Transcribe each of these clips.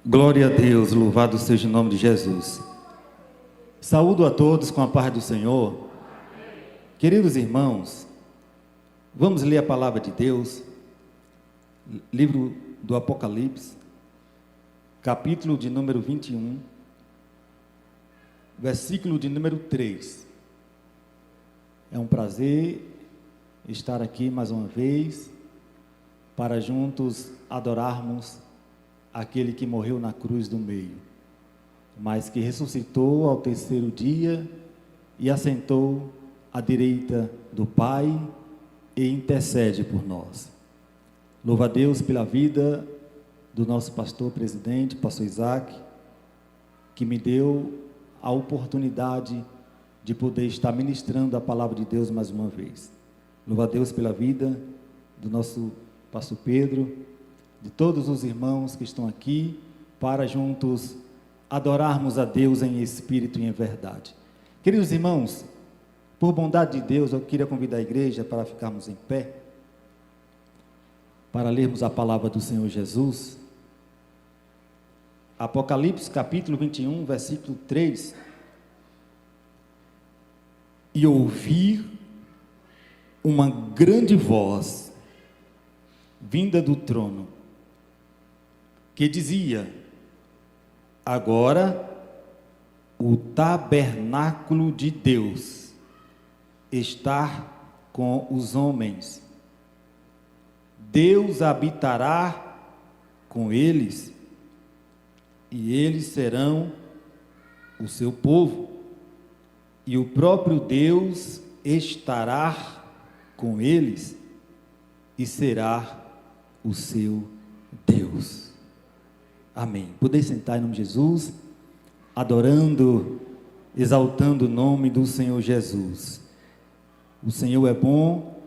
Glória a Deus, louvado seja o nome de Jesus. Saúdo a todos com a paz do Senhor. Queridos irmãos, vamos ler a palavra de Deus, livro do Apocalipse, capítulo de número 21, versículo de número 3. É um prazer estar aqui mais uma vez, para juntos adorarmos aquele que morreu na cruz do meio, mas que ressuscitou ao terceiro dia e assentou à direita do Pai e intercede por nós. Louva a Deus pela vida do nosso pastor presidente, pastor Isaac, que me deu a oportunidade de poder estar ministrando a palavra de Deus mais uma vez. Louva a Deus pela vida do nosso pastor Pedro, de todos os irmãos que estão aqui, para juntos adorarmos a Deus em espírito e em verdade. Queridos irmãos, por bondade de Deus, eu queria convidar a igreja para ficarmos em pé, para lermos a palavra do Senhor Jesus. Apocalipse capítulo 21, versículo 3. E ouvi uma grande voz vinda do trono, que dizia: agora o tabernáculo de Deus está com os homens. Deus habitará com eles, e eles serão o seu povo, e o próprio Deus estará com eles, e será o seu Deus. Amém. Poder sentar em nome de Jesus, adorando, exaltando o nome do Senhor Jesus. O Senhor é bom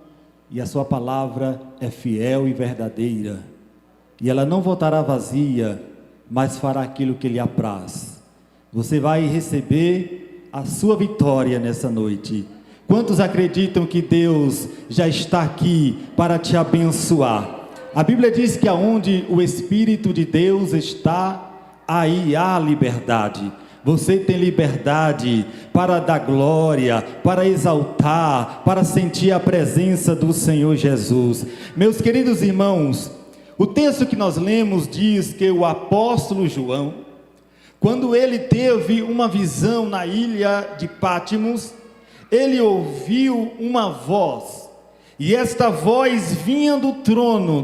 e a sua palavra é fiel e verdadeira, e ela não voltará vazia, mas fará aquilo que lhe apraz. Você vai receber a sua vitória nessa noite. Quantos acreditam que Deus já está aqui para te abençoar? A Bíblia diz que aonde o Espírito de Deus está, aí há liberdade. Você tem liberdade para dar glória, para exaltar, para sentir a presença do Senhor Jesus. Meus queridos irmãos, o texto que nós lemos diz que o apóstolo João, quando ele teve uma visão na ilha de Pátimos, ele ouviu uma voz, e esta voz vinha do trono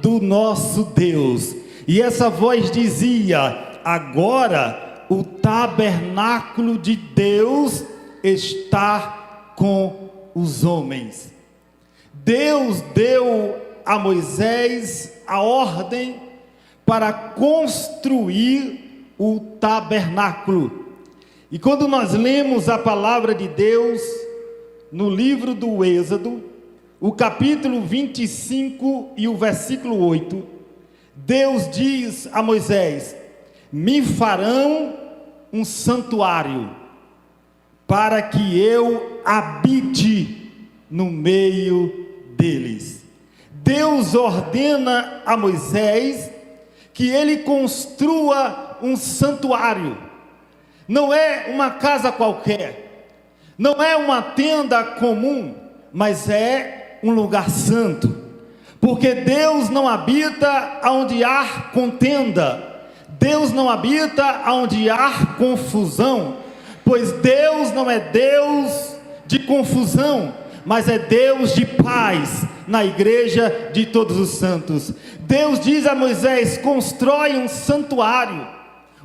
do nosso Deus, e essa voz dizia: agora o tabernáculo de Deus está com os homens. Deus deu a Moisés a ordem para construir o tabernáculo. E quando nós lemos a palavra de Deus no livro do Êxodo, o capítulo 25 e o versículo 8, Deus diz a Moisés: me farão um santuário para que eu habite no meio deles. Deus ordena a Moisés que ele construa um santuário. Não é uma casa qualquer, não é uma tenda comum, mas é um lugar santo, porque Deus não habita onde há contenda, Deus não habita onde há confusão, pois Deus não é Deus de confusão, mas é Deus de paz na igreja de todos os santos. Deus diz a Moisés: constrói um santuário,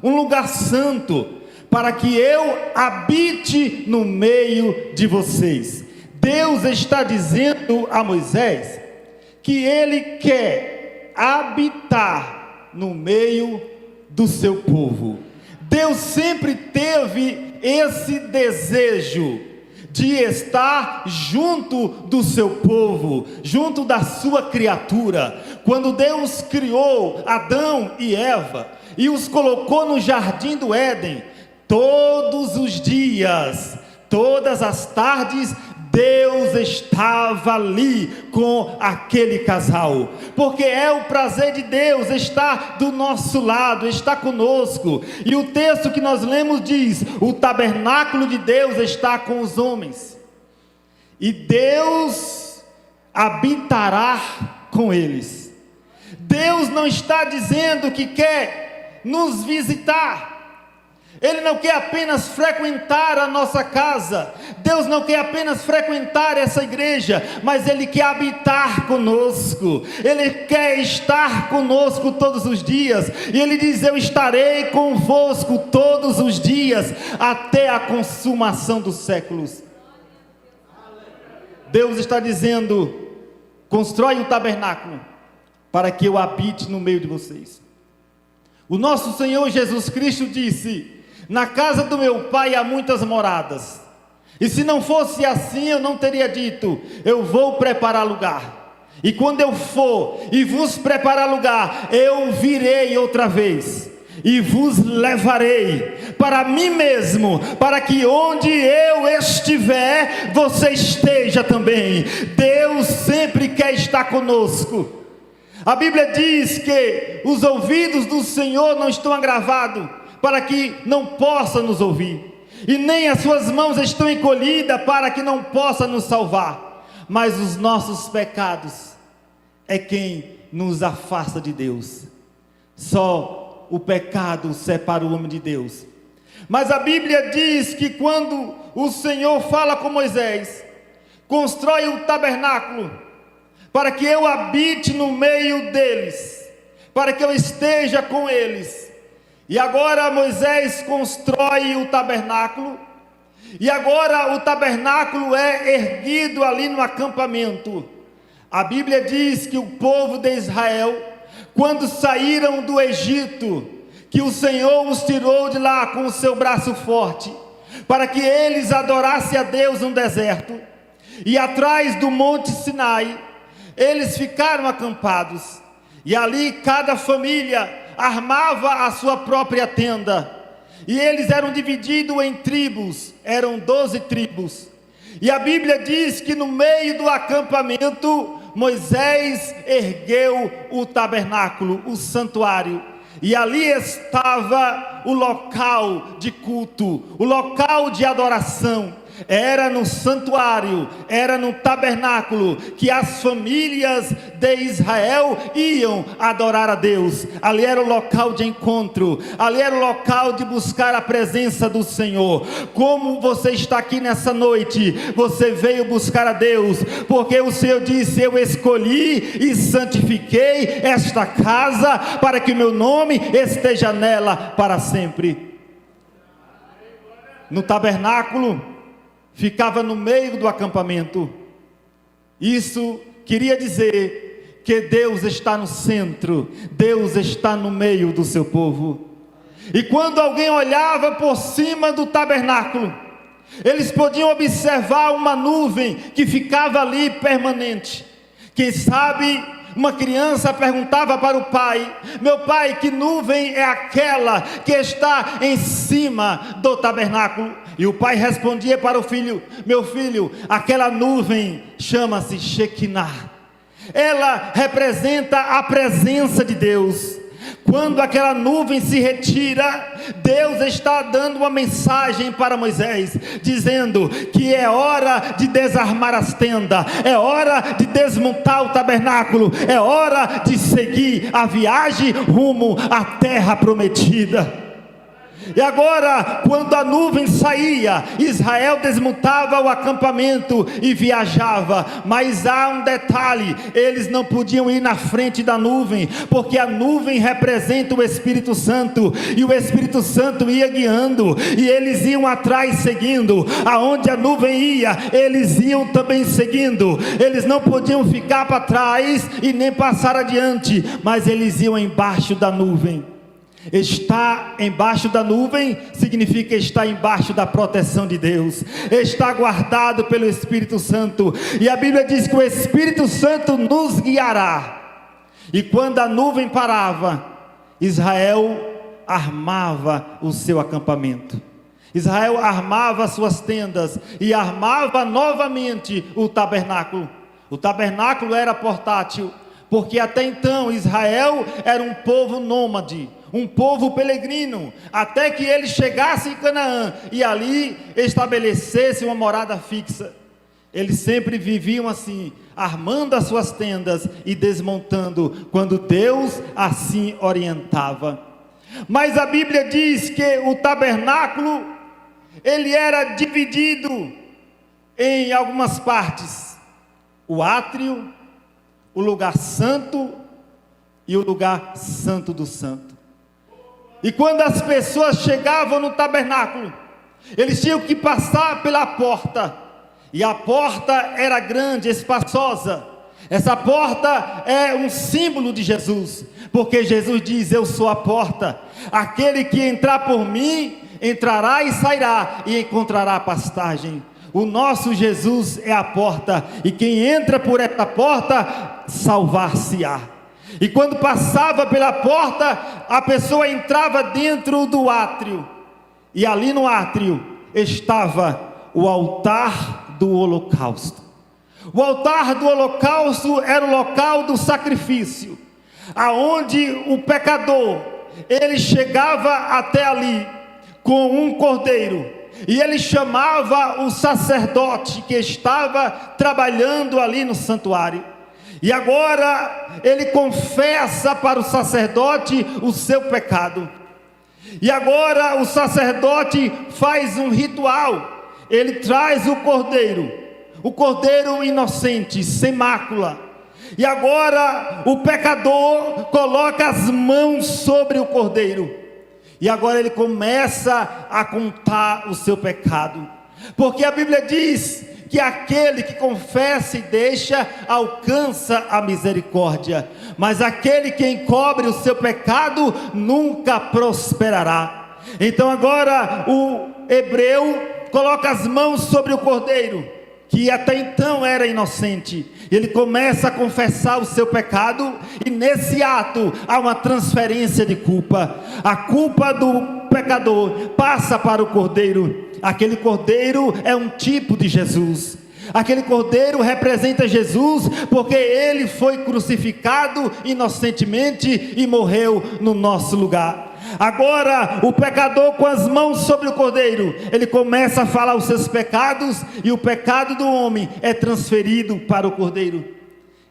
um lugar santo, para que eu habite no meio de vocês. Deus está dizendo a Moisés que ele quer habitar no meio do seu povo. Deus sempre teve esse desejo de estar junto do seu povo, junto da sua criatura. Quando Deus criou Adão e Eva e os colocou no jardim do Éden, todos os dias, todas as tardes, Deus estava ali com aquele casal, porque é o prazer de Deus estar do nosso lado, estar conosco. E o texto que nós lemos diz: o tabernáculo de Deus está com os homens, e Deus habitará com eles. Deus não está dizendo que quer nos visitar. Ele não quer apenas frequentar a nossa casa. Deus não quer apenas frequentar essa igreja, mas Ele quer habitar conosco. Ele quer estar conosco todos os dias. E Ele diz: eu estarei convosco todos os dias, até a consumação dos séculos. Deus está dizendo: constrói um tabernáculo, para que eu habite no meio de vocês. O nosso Senhor Jesus Cristo disse: na casa do meu Pai há muitas moradas, e se não fosse assim eu não teria dito: eu vou preparar lugar, e quando eu for e vos preparar lugar, eu virei outra vez, e vos levarei para mim mesmo, para que onde eu estiver, você esteja também. Deus sempre quer estar conosco. A Bíblia diz que os ouvidos do Senhor não estão agravados, para que não possa nos ouvir, e nem as suas mãos estão encolhidas, para que não possa nos salvar. Mas os nossos pecados é quem nos afasta de Deus. Só o pecado separa o homem de Deus. Mas a Bíblia diz que quando o Senhor fala com Moisés: constrói o tabernáculo, para que eu habite no meio deles, para que eu esteja com eles. E agora Moisés constrói o tabernáculo, e agora o tabernáculo é erguido ali no acampamento. A Bíblia diz que o povo de Israel, quando saíram do Egito, que o Senhor os tirou de lá com o seu braço forte, para que eles adorassem a Deus no deserto, e atrás do monte Sinai, eles ficaram acampados, e ali cada família armava a sua própria tenda, e eles eram divididos em tribos, eram 12 tribos, e a Bíblia diz que no meio do acampamento, Moisés ergueu o tabernáculo, o santuário, e ali estava o local de culto, o local de adoração. Era no santuário, era no tabernáculo que as famílias de Israel iam adorar a Deus. Ali era o local de encontro, ali era o local de buscar a presença do Senhor. Como você está aqui nessa noite, você veio buscar a Deus, porque o Senhor disse: eu escolhi e santifiquei esta casa, para que o meu nome esteja nela para sempre. No tabernáculo ficava no meio do acampamento. Isso queria dizer que Deus está no centro, Deus está no meio do seu povo. E quando alguém olhava por cima do tabernáculo, eles podiam observar uma nuvem que ficava ali permanente. Quem sabe uma criança perguntava para o pai: meu pai, que nuvem é aquela que está em cima do tabernáculo? E o pai respondia para o filho: meu filho, aquela nuvem chama-se Shekinah. Ela representa a presença de Deus. Quando aquela nuvem se retira, Deus está dando uma mensagem para Moisés, dizendo que é hora de desarmar as tendas, é hora de desmontar o tabernáculo, é hora de seguir a viagem rumo à terra prometida. E agora, quando a nuvem saía, Israel desmontava o acampamento e viajava. Mas há um detalhe: eles não podiam ir na frente da nuvem, porque a nuvem representa o Espírito Santo, e o Espírito Santo ia guiando, e eles iam atrás seguindo. Aonde a nuvem ia, eles iam também seguindo. Eles não podiam ficar para trás e nem passar adiante, mas eles iam embaixo da nuvem. Estar embaixo da nuvem significa estar embaixo da proteção de Deus, estar guardado pelo Espírito Santo. E a Bíblia diz que o Espírito Santo nos guiará. E quando a nuvem parava, Israel armava o seu acampamento. Israel armava suas tendas e armava novamente o tabernáculo. O tabernáculo era portátil, porque até então Israel era um povo nômade, um povo peregrino, até que ele chegasse em Canaã e ali estabelecesse uma morada fixa. Eles sempre viviam assim, armando as suas tendas e desmontando, quando Deus assim orientava. Mas a Bíblia diz que o tabernáculo, ele era dividido em algumas partes: o átrio, o lugar santo e o lugar santo do santo. E quando as pessoas chegavam no tabernáculo, eles tinham que passar pela porta, e a porta era grande, espaçosa. Essa porta é um símbolo de Jesus, porque Jesus diz: eu sou a porta, aquele que entrar por mim, entrará e sairá e encontrará pastagem. O nosso Jesus é a porta, e quem entra por essa porta, salvar-se-á. E quando passava pela porta, a pessoa entrava dentro do átrio, e ali no átrio estava o altar do holocausto. O altar do holocausto era o local do sacrifício, aonde o pecador, ele chegava até ali com um cordeiro, e ele chamava o sacerdote que estava trabalhando ali no santuário, e agora ele confessa para o sacerdote o seu pecado, e agora o sacerdote faz um ritual. Ele traz o cordeiro inocente, sem mácula, e agora o pecador coloca as mãos sobre o cordeiro, e agora ele começa a contar o seu pecado, porque a Bíblia diz que aquele que confessa e deixa, alcança a misericórdia, mas aquele que encobre o seu pecado, nunca prosperará. Então agora o hebreu coloca as mãos sobre o cordeiro, que até então era inocente. Ele começa a confessar o seu pecado, e nesse ato há uma transferência de culpa. A culpa do pecador passa para o cordeiro. Aquele cordeiro é um tipo de Jesus. Aquele cordeiro representa Jesus, porque ele foi crucificado inocentemente e morreu no nosso lugar. Agora o pecador, com as mãos sobre o cordeiro, ele começa a falar os seus pecados, e o pecado do homem é transferido para o cordeiro.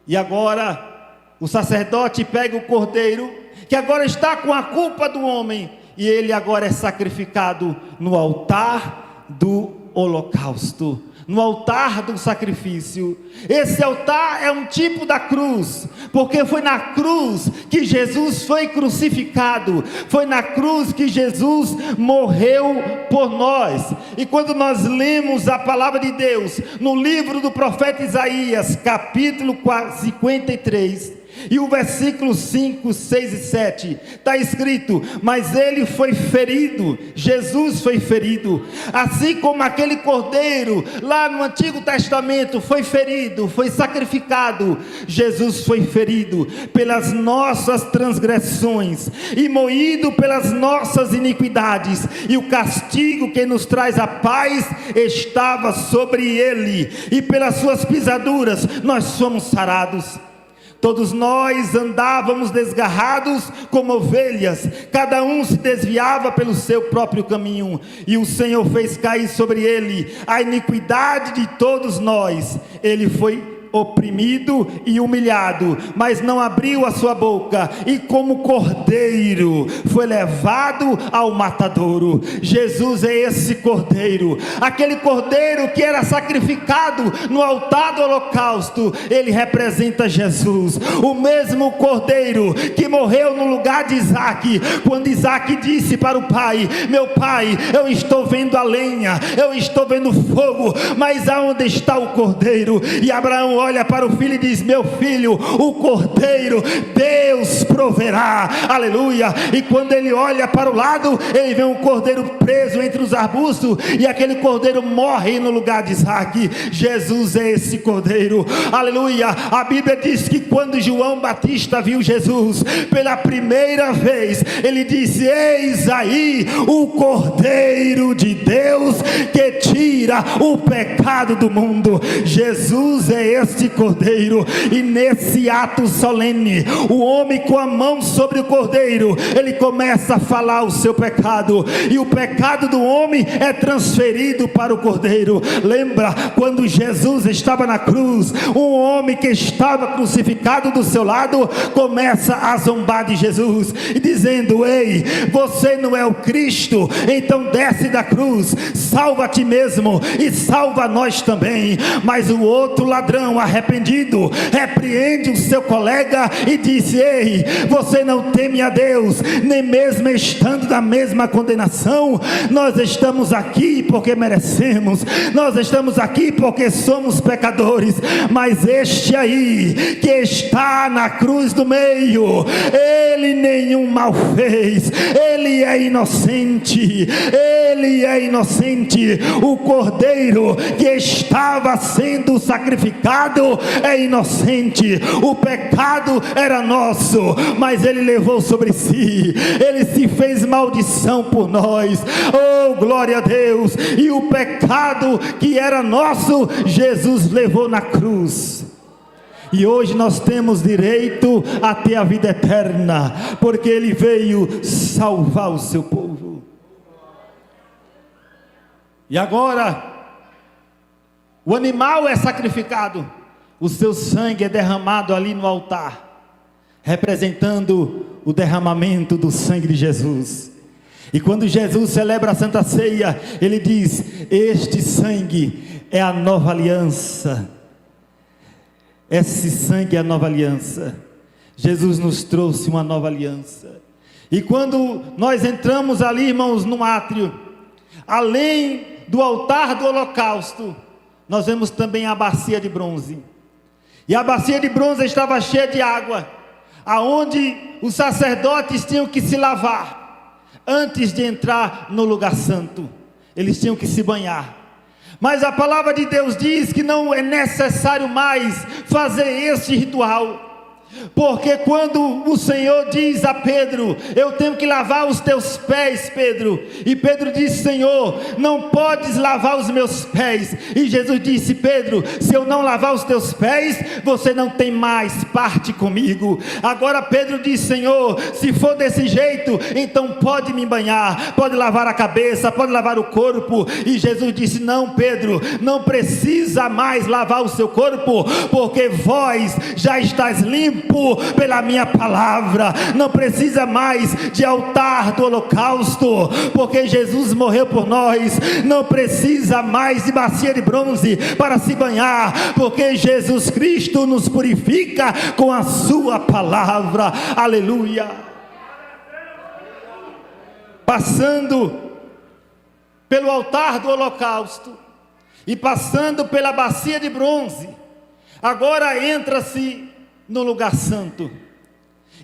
E agora o sacerdote pega o cordeiro, que agora está com a culpa do homem, e ele agora é sacrificado no altar do holocausto, no altar do sacrifício. Esse altar é um tipo da cruz, porque foi na cruz que Jesus foi crucificado, foi na cruz que Jesus morreu por nós. E quando nós lemos a palavra de Deus no livro do profeta Isaías, capítulo 53, e o versículo 5, 6 e 7, está escrito: mas ele foi ferido, Jesus foi ferido, assim como aquele cordeiro lá no Antigo Testamento foi ferido, foi sacrificado. Jesus foi ferido pelas nossas transgressões e moído pelas nossas iniquidades, e o castigo que nos traz a paz estava sobre ele, e pelas suas pisaduras nós somos sarados. Todos nós andávamos desgarrados como ovelhas, cada um se desviava pelo seu próprio caminho, e o Senhor fez cair sobre ele a iniquidade de todos nós. Ele foi oprimido e humilhado, mas não abriu a sua boca, e como cordeiro foi levado ao matadouro. Jesus é esse cordeiro, aquele cordeiro que era sacrificado no altar do holocausto. Ele representa Jesus, o mesmo cordeiro que morreu no lugar de Isaque, quando Isaque disse para o pai: meu pai, eu estou vendo a lenha, eu estou vendo fogo, mas aonde está o cordeiro? E Abraão olha para o filho e diz: meu filho, o cordeiro, Deus proverá, aleluia. E quando ele olha para o lado, ele vê um cordeiro preso entre os arbustos, e aquele cordeiro morre no lugar de Isaque. Jesus é esse cordeiro, aleluia. A Bíblia diz que quando João Batista viu Jesus pela primeira vez, ele disse: eis aí o cordeiro de Deus que tira o pecado do mundo. Jesus é este cordeiro, e nesse ato solene, o homem com a mão sobre o cordeiro, ele começa a falar o seu pecado, e o pecado do homem é transferido para o cordeiro. Lembra quando Jesus estava na cruz, um homem que estava crucificado do seu lado começa a zombar de Jesus e dizendo: ei, você não é o Cristo? Então desce da cruz, salva a ti mesmo e salva nós também. Mas o outro ladrão arrependido repreende o seu colega e disse: ei, você não teme a Deus, nem mesmo estando na mesma condenação. Nós estamos aqui porque merecemos, nós estamos aqui porque somos pecadores, mas este aí que está na cruz do meio, ele nenhum mal fez, ele é inocente, ele é inocente. O cordeiro que estava sendo sacrificado é inocente. O pecado era nosso, mas ele levou sobre si, ele se fez maldição por nós. Oh, glória a Deus! E o pecado que era nosso, Jesus levou na cruz. E hoje nós temos direito a ter a vida eterna, porque ele veio salvar o seu povo. E agora, o animal é sacrificado, o seu sangue é derramado ali no altar, representando o derramamento do sangue de Jesus. E quando Jesus celebra a Santa Ceia, ele diz: este sangue é a nova aliança. Esse sangue é a nova aliança. Jesus nos trouxe uma nova aliança. E quando nós entramos ali, irmãos, no átrio, além do altar do holocausto, nós vemos também a bacia de bronze. E a bacia de bronze estava cheia de água, aonde os sacerdotes tinham que se lavar antes de entrar no lugar santo. Eles tinham que se banhar. Mas a palavra de Deus diz que não é necessário mais fazer esse ritual, porque quando o Senhor diz a Pedro: eu tenho que lavar os teus pés, Pedro, e Pedro disse: Senhor, não podes lavar os meus pés. E Jesus disse: Pedro, se eu não lavar os teus pés, você não tem mais parte comigo. Agora Pedro diz: Senhor, se for desse jeito, então pode me banhar, pode lavar a cabeça, pode lavar o corpo. E Jesus disse: não, Pedro, não precisa mais lavar o seu corpo, porque vós já estáis limpos pela minha palavra. Não precisa mais de altar do holocausto, porque Jesus morreu por nós. Não precisa mais de bacia de bronze para se banhar, porque Jesus Cristo nos purifica com a sua palavra. Aleluia. Passando pelo altar do holocausto e passando pela bacia de bronze, agora entra-se no lugar santo.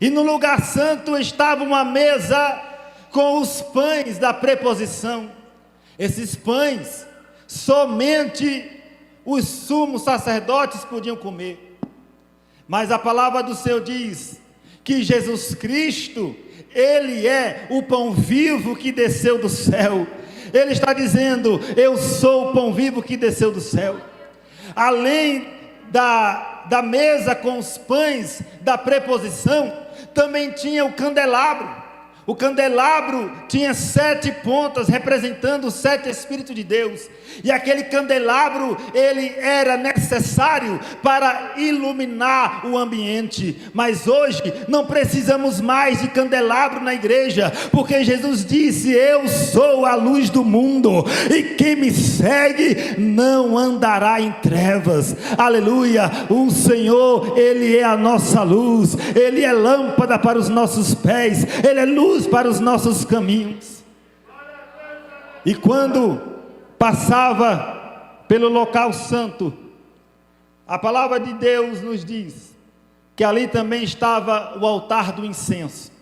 E no lugar santo estava uma mesa com os pães da preposição. Esses pães somente os sumos sacerdotes podiam comer. Mas a palavra do Senhor diz que Jesus Cristo, ele é o pão vivo que desceu do céu. Ele está dizendo: eu sou o pão vivo que desceu do céu. Além da mesa com os pães da preposição, também tinha o candelabro. O candelabro tinha 7 pontas, representando os 7 Espíritos de Deus. E aquele candelabro, ele era necessário para iluminar o ambiente. Mas hoje, não precisamos mais de candelabro na igreja, porque Jesus disse: eu sou a luz do mundo, e quem me segue não andará em trevas. Aleluia. O Senhor, ele é a nossa luz, ele é lâmpada para os nossos pés, ele é luz para os nossos caminhos. E quando passava pelo local santo, a palavra de Deus nos diz que ali também estava o altar do incenso.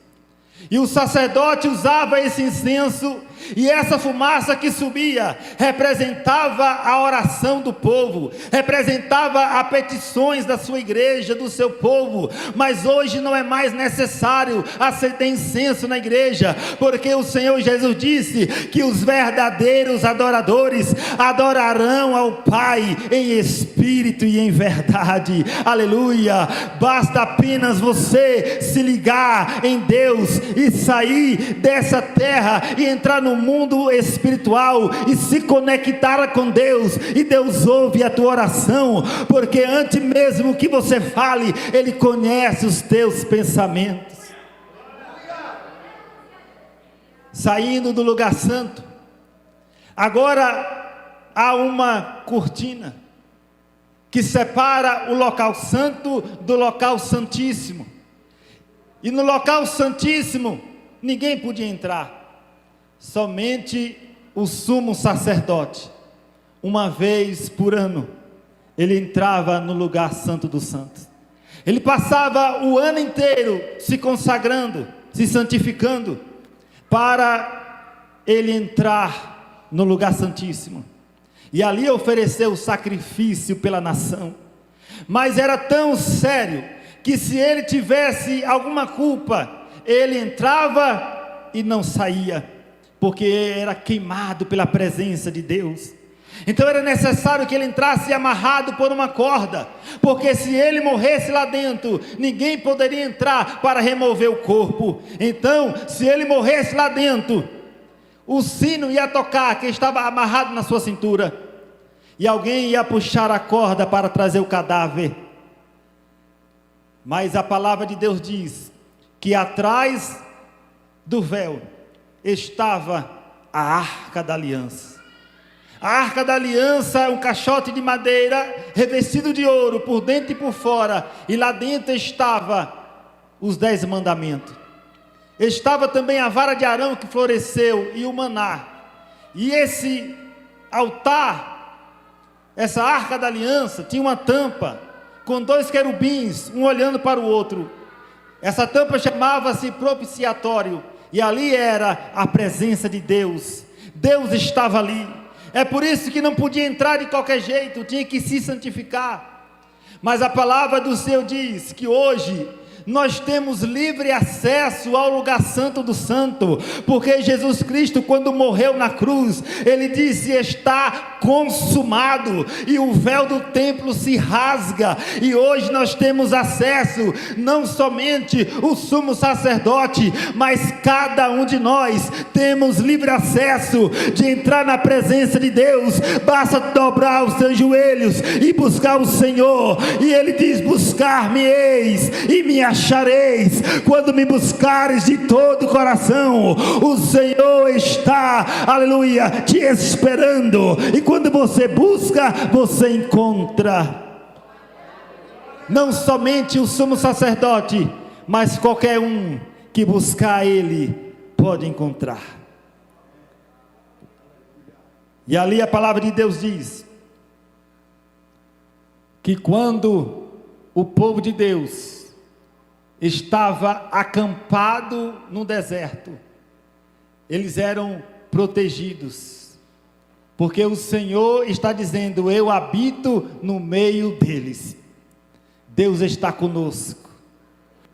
E o sacerdote usava esse incenso, e essa fumaça que subia representava a oração do povo, representava as petições da sua igreja, do seu povo. Mas hoje não é mais necessário acender incenso na igreja, porque o Senhor Jesus disse que os verdadeiros adoradores adorarão ao Pai em espírito e em verdade. Aleluia! Basta apenas você se ligar em Deus e sair dessa terra e entrar no mundo espiritual e se conectar com Deus, e Deus ouve a tua oração, porque antes mesmo que você fale, Ele conhece os teus pensamentos. Saindo do lugar santo, agora há uma cortina que separa o local santo do local santíssimo. E no local santíssimo, ninguém podia entrar. Somente o sumo sacerdote, uma vez por ano, ele entrava no lugar santo dos santos. Ele passava o ano inteiro se consagrando, se santificando, para ele entrar no lugar santíssimo. E ali oferecer o sacrifício pela nação. Mas era tão sério, que se ele tivesse alguma culpa, ele entrava e não saía, porque era queimado pela presença de Deus. Então era necessário que ele entrasse amarrado por uma corda, porque se ele morresse lá dentro, ninguém poderia entrar para remover o corpo. Então, se ele morresse lá dentro, o sino ia tocar, que estava amarrado na sua cintura, e alguém ia puxar a corda para trazer o cadáver. Mas a palavra de Deus diz que atrás do véu estava a Arca da Aliança. A Arca da Aliança é um caixote de madeira revestido de ouro por dentro e por fora, e lá dentro estava os 10 mandamentos. Estava também a vara de Arão que floresceu e o maná. E esse altar, essa Arca da Aliança, tinha uma tampa com 2 querubins, um olhando para o outro. Essa tampa chamava-se propiciatório, e ali era a presença de Deus. Deus estava ali. É por isso que não podia entrar de qualquer jeito, tinha que se santificar. Mas a palavra do Senhor diz que hoje nós temos livre acesso ao lugar santo do santo, porque Jesus Cristo, quando morreu na cruz, ele disse: está consumado, e o véu do templo se rasga, e hoje nós temos acesso, não somente o sumo sacerdote, mas cada um de nós temos livre acesso de entrar na presença de Deus. Basta dobrar os seus joelhos e buscar o Senhor, e ele diz: buscar-me-eis e me achareis, quando me buscares de todo o coração. O Senhor está, aleluia, te esperando, e quando você busca, você encontra. Não somente o sumo sacerdote, mas qualquer um que buscar ele, pode encontrar. E ali a palavra de Deus diz, que quando o povo de Deus estava acampado no deserto, eles eram protegidos, porque o Senhor está dizendo: eu habito no meio deles. Deus está conosco.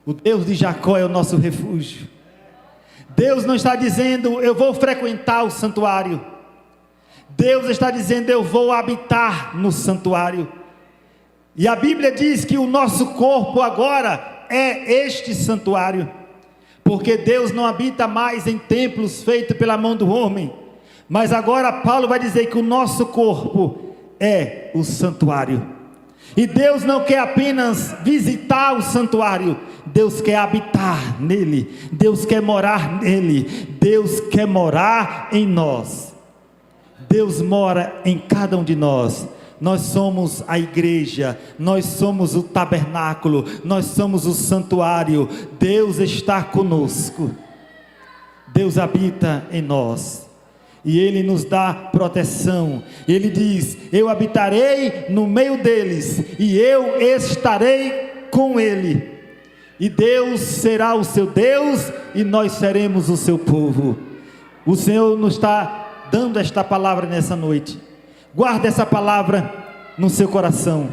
O Deus de Jacó é o nosso refúgio. Deus não está dizendo: eu vou frequentar o santuário. Deus está dizendo: eu vou habitar no santuário. E a Bíblia diz que o nosso corpo agora é este santuário, porque Deus não habita mais em templos feitos pela mão do homem, mas agora Paulo vai dizer que o nosso corpo é o santuário. E Deus não quer apenas visitar o santuário, Deus quer habitar nele, Deus quer morar nele, Deus quer morar em nós. Deus mora em cada um de nós. Nós somos a igreja, nós somos o tabernáculo, nós somos o santuário. Deus está conosco, Deus habita em nós. e Ele nos dá proteção. Ele diz: eu habitarei no meio deles, e eu estarei com ele, e Deus será o seu Deus, e nós seremos o seu povo. O Senhor nos está dando esta palavra nessa noite. Guarda essa palavra no seu coração.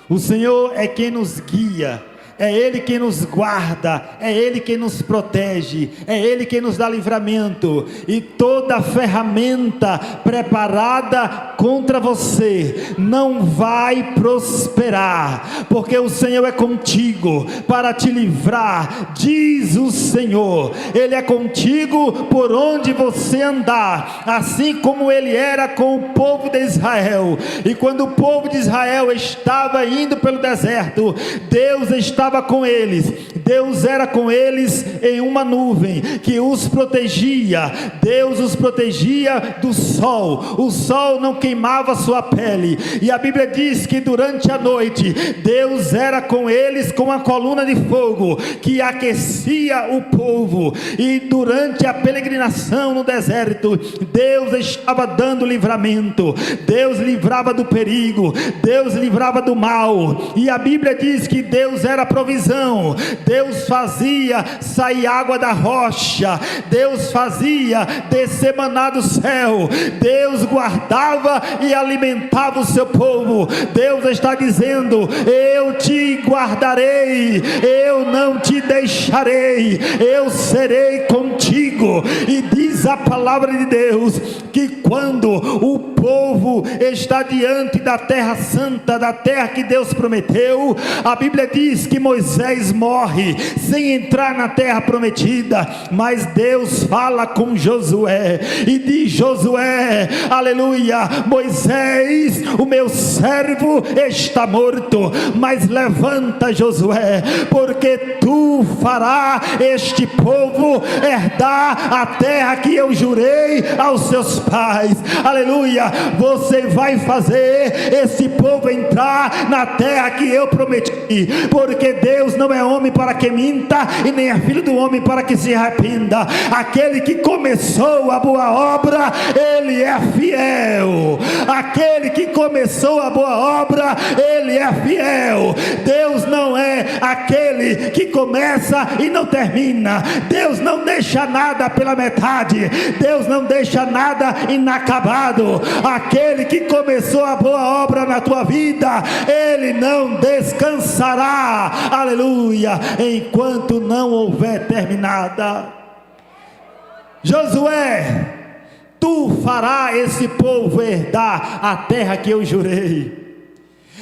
O Senhor é quem nos guia, é Ele quem nos guarda, é Ele quem nos protege, é Ele quem nos dá livramento, e toda ferramenta preparada contra você não vai prosperar, porque o Senhor é contigo para te livrar, diz o Senhor. Ele é contigo por onde você andar, assim como Ele era com o povo de Israel. E quando o povo de Israel estava indo pelo deserto, Deus estava com eles. Deus era com eles em uma nuvem que os protegia. Deus os protegia do sol. O sol não queimava sua pele, e a Bíblia diz que durante a noite Deus era com eles com uma coluna de fogo que aquecia o povo. E durante a peregrinação no deserto, Deus estava dando livramento. Deus livrava do perigo, Deus livrava do mal. E a Bíblia diz que Deus era provisão. Deus fazia sair água da rocha, Deus fazia descer maná do céu, Deus guardava e alimentava o seu povo. Deus está dizendo: eu te guardarei, eu não te deixarei, eu serei contigo. E diz a palavra de Deus que quando o povo está diante da terra santa, da terra que Deus prometeu, a Bíblia diz que Moisés morre sem entrar na terra prometida, mas Deus fala com Josué e diz: Josué, aleluia, Moisés, o meu servo, está morto, mas levanta, Josué, porque tu farás este povo herdar a terra que eu jurei aos seus pais. Aleluia, você vai fazer esse povo entrar na terra que eu prometi, porque Deus não é homem para que minta, e nem é filho do homem para que se arrependa. Aquele que começou a boa obra, Ele é fiel. Aquele que começou a boa obra, Ele é fiel. Deus não é aquele que começa e não termina. Deus não deixa nada pela metade. Deus não deixa nada inacabado. Aquele que começou a boa obra na tua vida, Ele não descansará, aleluia, enquanto não houver terminada. Josué, tu farás esse povo herdar a terra que eu jurei.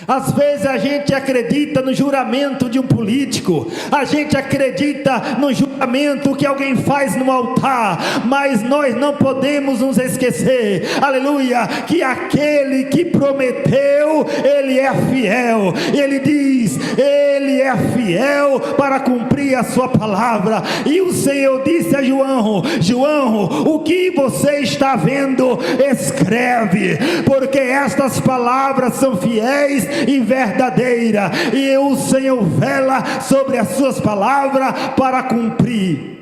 Às vezes a gente acredita no juramento de um político, a gente acredita no juramento que alguém faz no altar, mas nós não podemos nos esquecer, aleluia, que aquele que prometeu, Ele é fiel. Ele diz: Ele é fiel para cumprir a sua palavra. E o Senhor disse a João: João, o que você está vendo, escreve, porque estas palavras são fiéis e verdadeira, e o Senhor vela sobre as suas palavras para cumprir.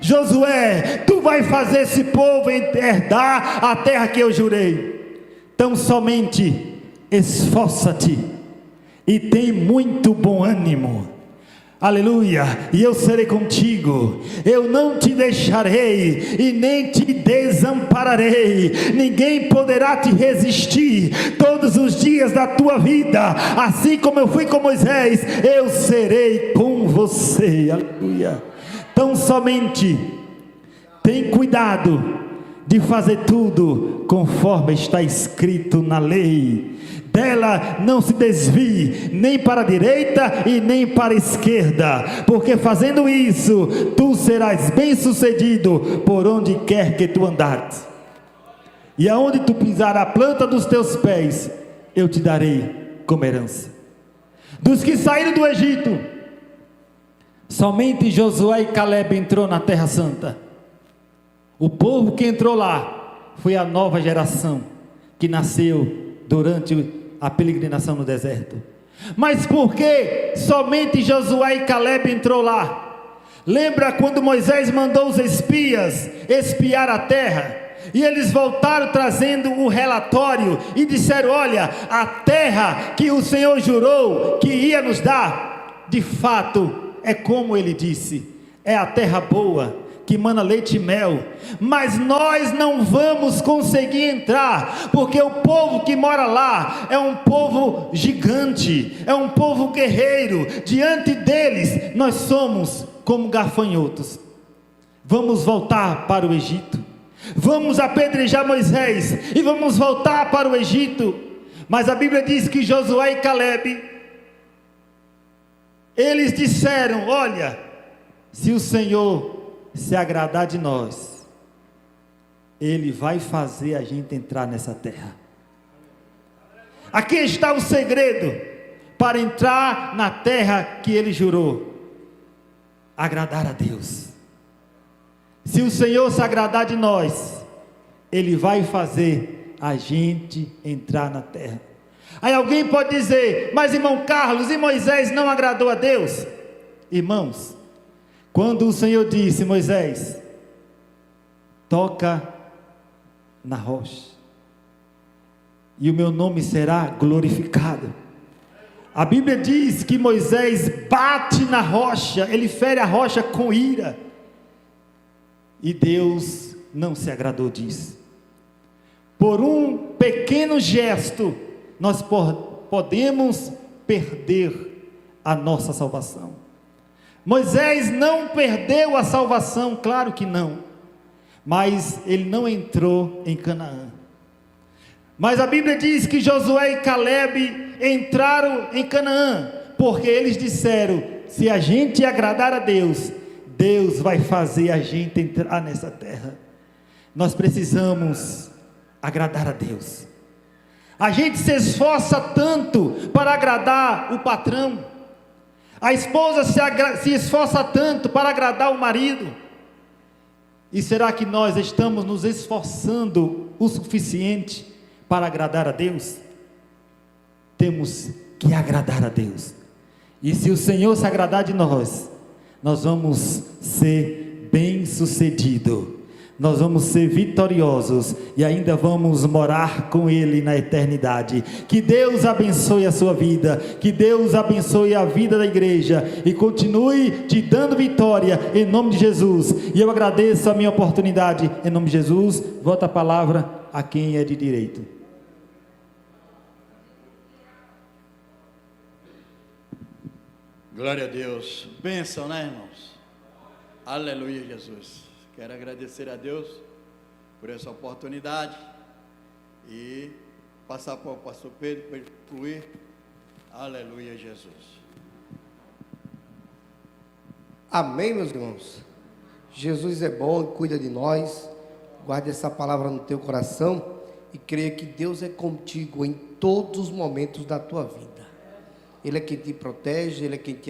Josué, tu vai fazer esse povo herdar a terra que eu jurei. Tão somente esforça-te e tem muito bom ânimo, aleluia, e eu serei contigo. Eu não te deixarei e nem te desampararei. Ninguém poderá te resistir todos os dias da tua vida. Assim como eu fui com Moisés, eu serei com você, aleluia. Então somente tem cuidado de fazer tudo conforme está escrito na lei. Dela não se desvie nem para a direita e nem para a esquerda, porque fazendo isso tu serás bem sucedido por onde quer que tu andares, e aonde tu pisar a planta dos teus pés, eu te darei como herança. Dos que saíram do Egito, somente Josué e Caleb entrou na terra santa. O povo que entrou lá foi a nova geração que nasceu durante a peregrinação no deserto. Mas por que somente Josué e Caleb entrou lá? Lembra quando Moisés mandou os espias espiar a terra? E eles voltaram trazendo o relatório e disseram: olha, a terra que o Senhor jurou que ia nos dar, de fato, é como ele disse, é a terra boa, que mana leite e mel, mas nós não vamos conseguir entrar, porque o povo que mora lá é um povo gigante, é um povo guerreiro, diante deles nós somos como gafanhotos. Vamos voltar para o Egito, vamos apedrejar Moisés e vamos voltar para o Egito. Mas a Bíblia diz que Josué e Calebe, eles disseram: olha, se o Senhor se agradar de nós, Ele vai fazer a gente entrar nessa terra. Aqui está o segredo para entrar na terra que Ele jurou: agradar a Deus. Se o Senhor se agradar de nós, Ele vai fazer a gente entrar na terra. Aí alguém pode dizer: mas irmão Carlos, e Moisés não agradou a Deus? Irmãos, quando o Senhor disse: Moisés, toca na rocha, e o meu nome será glorificado. A Bíblia diz que Moisés bate na rocha, ele fere a rocha com ira, e Deus não se agradou disso. Por um pequeno gesto, nós podemos perder a nossa salvação. Moisés não perdeu a salvação, claro que não, mas ele não entrou em Canaã. Mas a Bíblia diz que Josué e Calebe entraram em Canaã, porque eles disseram: se a gente agradar a Deus, Deus vai fazer a gente entrar nessa terra. Nós precisamos agradar a Deus. A gente se esforça tanto para agradar o patrão, a esposa se esforça tanto para agradar o marido. E será que nós estamos nos esforçando o suficiente para agradar a Deus? Temos que agradar a Deus. E se o Senhor se agradar de nós, nós vamos ser bem-sucedidos, nós vamos ser vitoriosos e ainda vamos morar com Ele na eternidade. Que Deus abençoe a sua vida, que Deus abençoe a vida da igreja e continue te dando vitória em nome de Jesus. E eu agradeço a minha oportunidade em nome de Jesus. Volta a palavra a quem é de direito. Glória a Deus. Bênção, né, irmãos? Aleluia, Jesus. Quero agradecer a Deus por essa oportunidade e passar para o pastor Pedro para ele concluir. Aleluia, Jesus. Amém, meus irmãos. Jesus é bom e cuida de nós. Guarde essa palavra no teu coração e creia que Deus é contigo em todos os momentos da tua vida. Ele é quem te protege, Ele é quem te